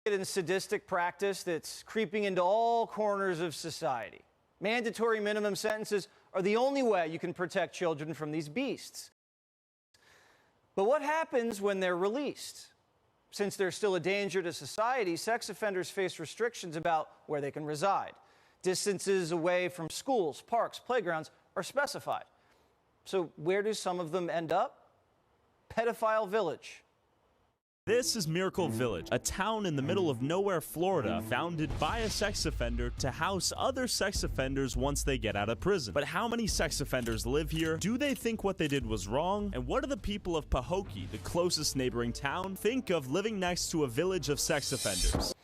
and sadistic practice that's creeping into all corners of society. Mandatory minimum sentences are the only way you can protect children from these beasts. But what happens when they're released? Since they're still a danger to society, sex offenders face restrictions about where they can reside. Distances away from schools, parks, playgrounds are specified. So where do some of them end up? Pedophile Village. This is Miracle Village, a town in the middle of nowhere, Florida, founded by a sex offender to house other sex offenders once they get out of prison. But how many sex offenders live here? Do they think what they did was wrong? And what do the people of Pahokee, the closest neighboring town, think of living next to a village of sex offenders?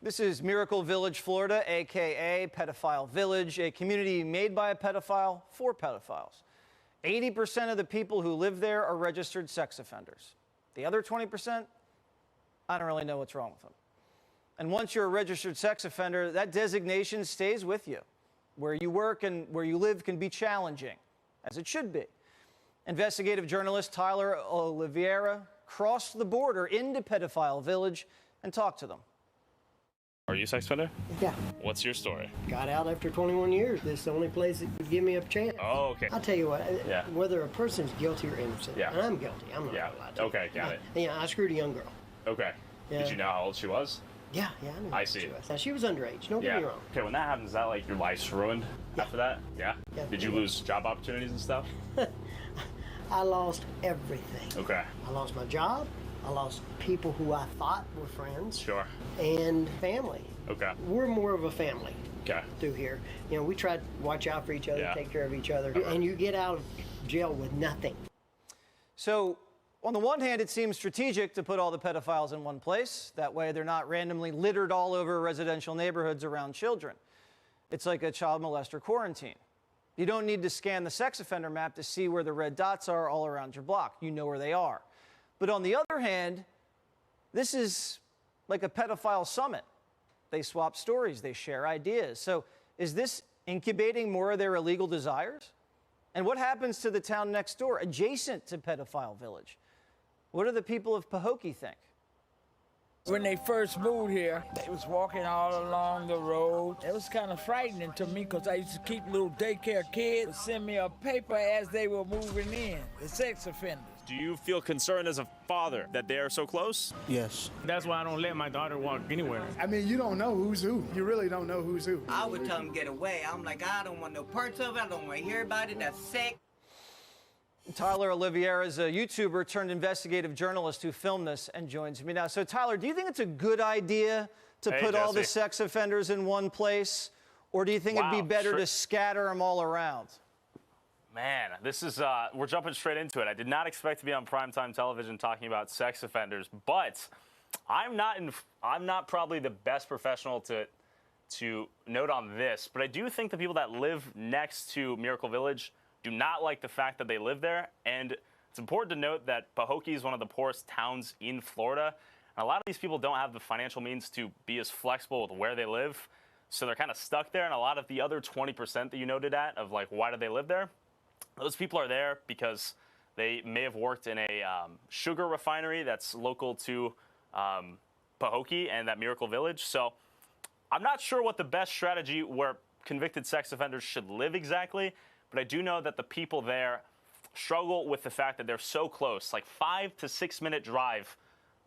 This is Miracle Village, Florida, aka Pedophile Village, a community made by a pedophile for pedophiles. 80% of the people who live there are registered sex offenders. The other 20%, I don't really know what's wrong with them. And once you're a registered sex offender, that designation stays with you. Where you work and where you live can be challenging, as it should be. Investigative journalist Tyler Oliveira crossed the border into Pedophile Village and talked to them. Are you a sex offender? Yeah. What's your story? Got out after 21 years. This is the only place that would give me a chance. Oh, okay. I'll tell you what, Yeah. whether a person's guilty or innocent, Yeah. and I'm guilty, I'm not Yeah. gonna lie to you. Okay, got it. Yeah, I screwed a young girl. Okay. Yeah. Did you know how old she was? Yeah, I knew I what see. She was. Now, she was underage, don't get me wrong. Okay, when that happens, is that like your life's ruined after that? Yeah? Yeah. Did you lose job opportunities and stuff? I lost everything. Okay. I lost my job, I lost people who I thought were friends, Sure. and family. Okay. We're more of a family Okay. through here. You know, we try to watch out for each other, Yeah. take care of each other, and you get out of jail with nothing. So, on the one hand, it seems strategic to put all the pedophiles in one place. That way, they're not randomly littered all over residential neighborhoods around children. It's like a child molester quarantine. You don't need to scan the sex offender map to see where the red dots are all around your block. You know where they are. But on the other hand, this is like a pedophile summit. They swap stories, they share ideas. So is this incubating more of their illegal desires? And what happens to the town next door, adjacent to Pedophile Village? What do the people of Pahokee think? When they first moved here, they was walking all along the road. It was kind of frightening to me because I used to keep little daycare kids send me a paper as they were moving in, the sex offenders. Do you feel concerned as a father that they are so close? Yes. That's why I don't let my daughter walk anywhere. I mean, you don't know who's who. You really don't know who's who. I would tell them get away. I'm like, I don't want no parts of it. I don't want to hear about it. That's sick. Tyler Oliveira is a YouTuber turned investigative journalist who filmed this and joins me now. So Tyler, do you think it's a good idea to put all the sex offenders in one place? Or do you think it'd be better to scatter them all around? Man, this is, we're jumping straight into it. I did not expect to be on primetime television talking about sex offenders, but I'm not probably the best professional to note on this, but I do think the people that live next to Miracle Village do not like the fact that they live there. And it's important to note that Pahokee is one of the poorest towns in Florida. And a lot of these people don't have the financial means to be as flexible with where they live. So they're kind of stuck there. And a lot of the other 20% that you noted at of like, why do they live there? Those people are there because they may have worked in a sugar refinery that's local to Pahokee and that Miracle Village. So I'm not sure what the best strategy where convicted sex offenders should live exactly, but I do know that the people there struggle with the fact that they're so close, like 5 to 6 minute drive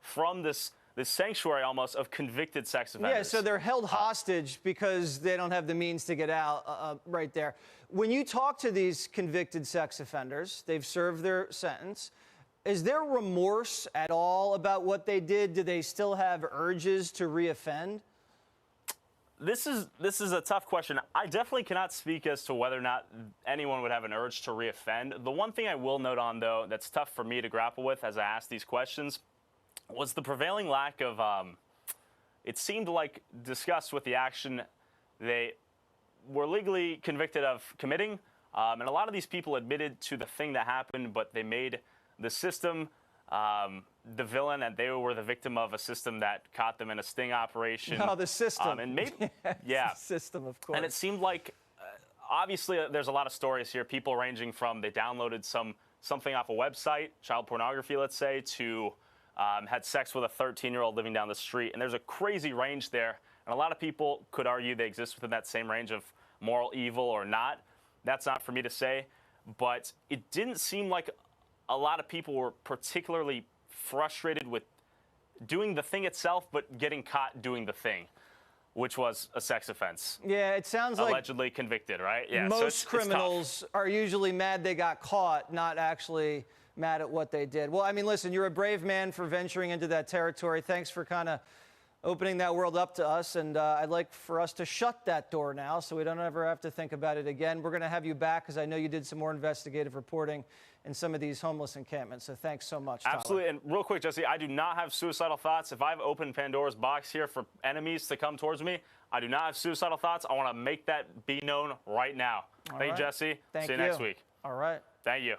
from this sanctuary almost of convicted sex offenders. Yeah, so they're held hostage because they don't have the means to get out right there. When you talk to these convicted sex offenders, they've served their sentence. Is there remorse at all about what they did? Do they still have urges to reoffend? This is a tough question. I definitely cannot speak as to whether or not anyone would have an urge to reoffend. The one thing I will note on, though, that's tough for me to grapple with as I ask these questions was the prevailing lack of, it seemed like discussed with the action they were legally convicted of committing. And a lot of these people admitted to the thing that happened, but they made the system the villain, and they were the victim of a system that caught them in a sting operation. Oh, the system. And maybe, yeah. The system, of course. And it seemed like, obviously, there's a lot of stories here, people ranging from they downloaded something off a website, child pornography, let's say, to had sex with a 13-year-old living down the street. And there's a crazy range there. And a lot of people could argue they exist within that same range of moral evil or not. That's not for me to say. But it didn't seem like a lot of people were particularly frustrated with doing the thing itself, but getting caught doing the thing, which was a sex offense. Yeah, it sounds like allegedly convicted, right? Yeah. Most criminals are usually mad they got caught, not actually mad at what they did. Well, I mean, listen, you're a brave man for venturing into that territory. Thanks for kind of opening that world up to us, and I'd like for us to shut that door now so we don't ever have to think about it again. We're going to have you back because I know you did some more investigative reporting in some of these homeless encampments, so thanks so much, Tyler. Absolutely, and real quick, Jesse, I do not have suicidal thoughts. If I've opened Pandora's box here for enemies to come towards me, I do not have suicidal thoughts. I want to make that be known right now. Thank you, Jesse. Thank See you you next week. All right. Thank you.